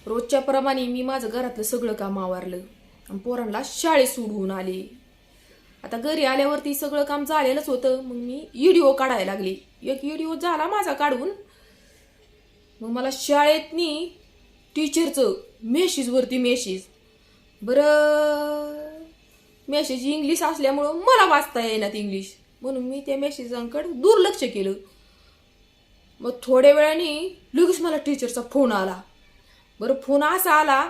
रोजच्या प्रमाणे मी माझं घरातलं सगळं काम आवरलं आणि पोरांना शाळेत सोडवून आले. आता घरी आल्यावरती सगळं काम झालेलंच होतं. मग मी व्हिडिओ काढायला लागले. एक व्हिडिओ झाला माझा काढून. मग मला शाळेतनी टीचरचं मेसेजवरती मेसेज. बरं, मेसेज इंग्लिश असल्यामुळं मला वाचता येईनात इंग्लिश, म्हणून मी त्या मेसेजांकडे दुर्लक्ष केलं. मग थोड्या वेळाने लगेच मला टीचरचा फोन आला. बरं, फोन असा आला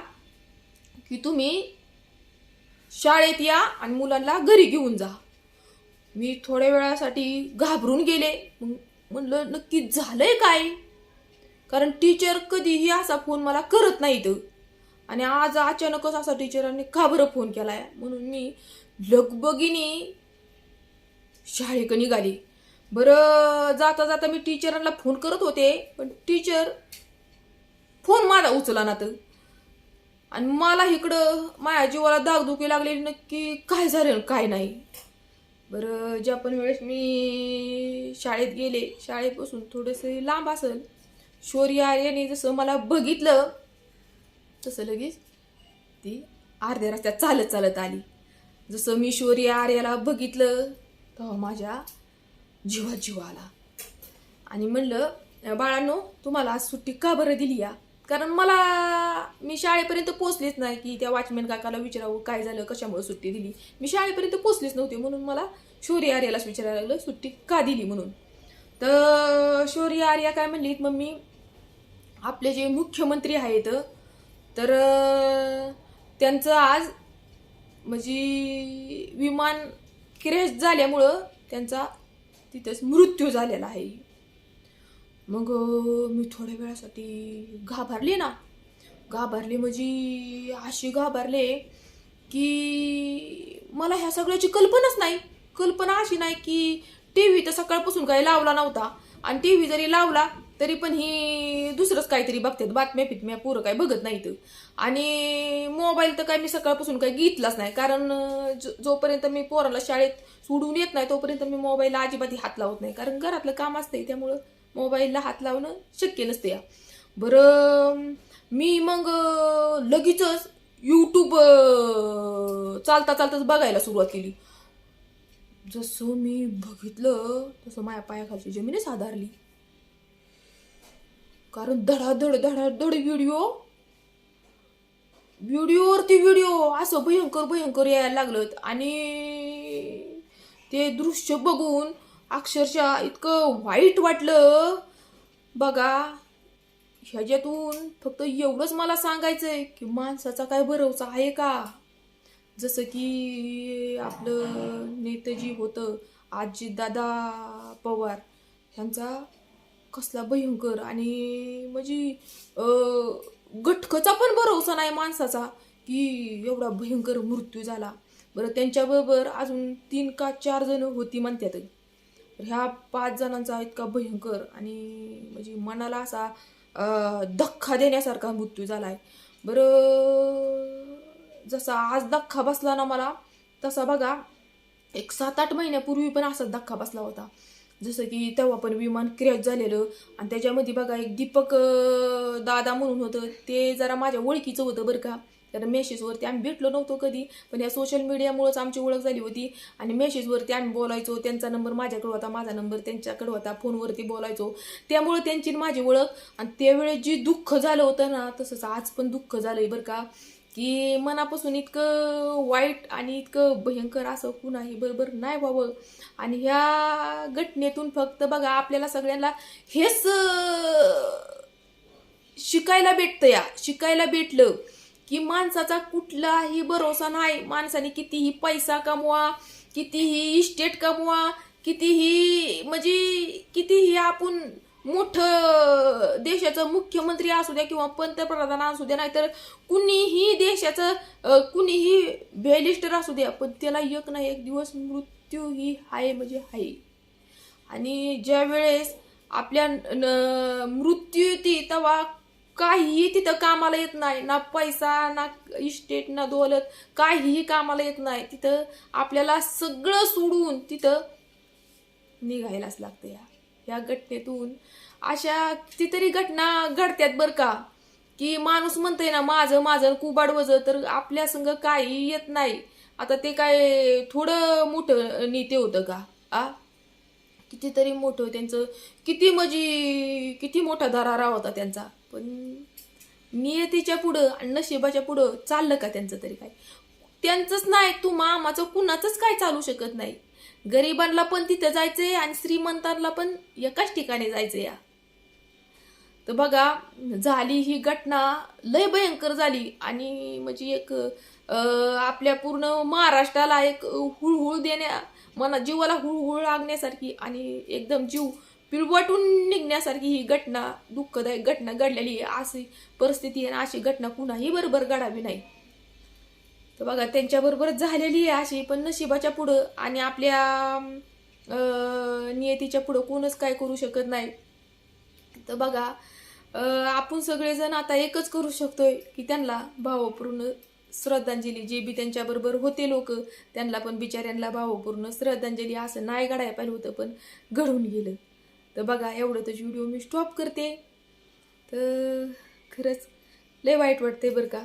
की तुम्ही शाळेत या आणि मुलांना घरी घेऊन जा. मी थोड्या वेळासाठी घाबरून गेले. मग म्हणलं नक्की झालंय काय, कारण टीचर कधीही असा फोन मला करत नाहीत आणि आज अचानकच असा टीचरांनी का बरं फोन केलाय. म्हणून मी लगबगीने शाळेकडे निघाली. बरं, जाता जाता मी टीचरांना फोन करत होते, पण टीचर फोन माझा उचला ना तर. आणि मला इकडं माझ्या जीवाला दागदुखी लागलेली, नक्की काय झालं काय नाही. बरं, ज्या पण वेळेस मी शाळेत गेले, शाळेपासून थोडंसं लांब असेल, शौर्य आर्याने जसं मला बघितलं तसं लगेच ती अर्ध्या रस्त्यात चालत चालत आली. जसं मी शौर्य आर्याला बघितलं तेव्हा माझ्या जीवात जीव आला आणि म्हणलं, बाळांनो, तुम्हाला आज सुट्टी का बरं दिली या? कारण मी शाळेपर्यंत पोचलीच नाही की त्या वॉचमॅन काकाला विचारावं काय झालं, कशामुळे सुट्टी दिली. मी शाळेपर्यंत पोचलीच नव्हते, म्हणून मला शौर्य आर्यालाच विचारायला लागलं सुट्टी का दिली म्हणून. तर शौर्य आर्या काय म्हणली, मम्मी, आपले जे मुख्यमंत्री आहेत तर त्यांचं आज म्हणजे विमान क्रॅश झाल्यामुळं त्यांचा तिथंच मृत्यू झालेला आहे. मग मी थोड्या वेळासाठी घाबरले म्हणजे अशी घाबरले की मला ह्या सगळ्याची कल्पना अशी नाही की टीव्ही तर सकाळपासून काही लावला नव्हता आणि टीव्ही जरी लावला तरी पण ही दुसरंच काहीतरी बघतात, बातम्या फितम्या पोरं काही बघत नाहीत. आणि मोबाईल तर काय मी सकाळपासून काही घेतलाच नाही, कारण जोपर्यंत मी पोराला शाळेत सोडून येत नाही तोपर्यंत मी मोबाईलला अजिबात हात लावत नाही, कारण घरातलं काम असतंय त्यामुळं मोबाईलला हात लावणं शक्य नसते. बरं, मी मग लगेचच यूट्यूब चालता चालताच बघायला सुरुवात केली. जसं मी बघितलं तसं माझ्या पायाखालची जमीनच हादरली, कारण धडाधड व्हिडिओवरती व्हिडिओ असं भयंकर यायला लागलं. आणि ते दृश्य बघून अक्षरशः इतकं वाईट वाटलं. बघा, ह्याच्यातून फक्त एवढंच मला सांगायचंय की माणसाचा काय भरोसा आहे का. जसं की आपलं नेताजी होतं अजितदादा पवार, ह्यांचा कसला भयंकर आणि म्हणजे गटकचा पण भरोसा नाही माणसाचा की एवढा भयंकर मृत्यू झाला. बरं, त्यांच्याबरोबर अजून 3 का 4 जण होती म्हणतात. ह्या 5 जणांचा इतका भयंकर आणि म्हणजे मनाला असा धक्का देण्यासारखा मृत्यू झालाय. बरं, जसा आज धक्का बसला ना मला, तसा बघा एक 7-8 महिन्यापूर्वी पण असाच धक्का बसला होता. जसं की तेव्हा पण विमान क्रॅश झालेलं आणि त्याच्यामध्ये बघा एक दीपक दादा म्हणून होतं, ते जरा माझ्या ओळखीचं होतं बरं का. कारण मेसेजवरती आम्ही भेटलो नव्हतो कधी, पण या सोशल मीडियामुळेच आमची ओळख झाली होती. आणि मेसेजवरती आम्ही बोलायचो, त्यांचा नंबर माझ्याकडे होता, माझा नंबर त्यांच्याकडे होता, फोनवरती बोलायचो, त्यामुळे त्यांची माझी ओळख. आणि त्यावेळेस जी दुःख झालं होतं ना, तसंच आज पण दुःख झालंय बरं का, की मनापासून इतकं वाईट आणि इतकं भयंकर असं कुणाही बरोबर नाही व्हावं. आणि ह्या घटनेतून फक्त बघा आपल्याला सगळ्यांना हेच शिकायला भेटलं की माणसाचा कुठलाही भरोसा नाही. माणसाने कितीही पैसा कमवा, कितीही इस्टेट कमवा, कितीही आपण मोठं देशाचं मुख्यमंत्री असू द्या किंवा पंतप्रधान असू द्या, नाहीतर कुणीही देशाचं कुणीही बॅरिस्टर असू द्या, पण त्याला एक ना एक दिवस मृत्यू ही आहे म्हणजे आहे. आणि ज्या वेळेस आपल्या मृत्यू येते तेव्हा काहीही तिथं कामाला येत नाही, ना पैसा, ना इस्टेट, ना दौलत, काहीही कामाला येत नाही. तिथं आपल्याला सगळं सोडून तिथं निघायलाच लागतं. या घटनेतून अशा कितीतरी घटना घडतात बरं का, की माणूस म्हणतोय ना माझं माझं कुबाड वज, तर आपल्या संग काही येत नाही. आता ते काय थोडं मोठं नेते होतं का? आ कितीतरी मोठं त्यांचं, किती म्हणजे किती मोठा दरारा होता त्यांचा, पण नियतीच्या पुढं आणि नशिबाच्या पुढं चाललं का त्यांचं तरी काय? त्यांचंच नाही, तू मामाचं कुणाचंच काय चालू शकत नाही. गरिबांना पण तिथं जायचंय आणि श्रीमंतांना पण एकाच ठिकाणी जायचंय. तर बघा, झाली ही घटना लय भयंकर झाली आणि म्हणजे एक आपल्या पूर्ण महाराष्ट्राला एक हुळहुळ देण्या, मना जीवाला हुळहुळ लागण्यासारखी आणि एकदम जीव पिळवटून निघण्यासारखी ही घटना, दुःखदायक घटना घडलेली आहे. अशी परिस्थिती आहे, अशी घटना कुणाही बरोबर घडावी नाही. तर बघा त्यांच्याबरोबर झालेली आहे अशी, पण नशिबाच्या पुढं आणि आपल्या नियतीच्या पुढं कोणच काय करू शकत नाही. तर बघा, आपण सगळेजण आता एकच करू शकतोय की त्यांना भावपूर्ण श्रद्धांजली, जे बी त्यांच्याबरोबर होते लोक, त्यांना पण बिचाऱ्यांना भावपूर्ण श्रद्धांजली. असं नाही घडायला पाहिजे होतं, पण घडून गेलं. तर बघा, एवढंच व्हिडिओ मी स्टॉप करते. तर खरंच लय वाईट वाटते बरं का.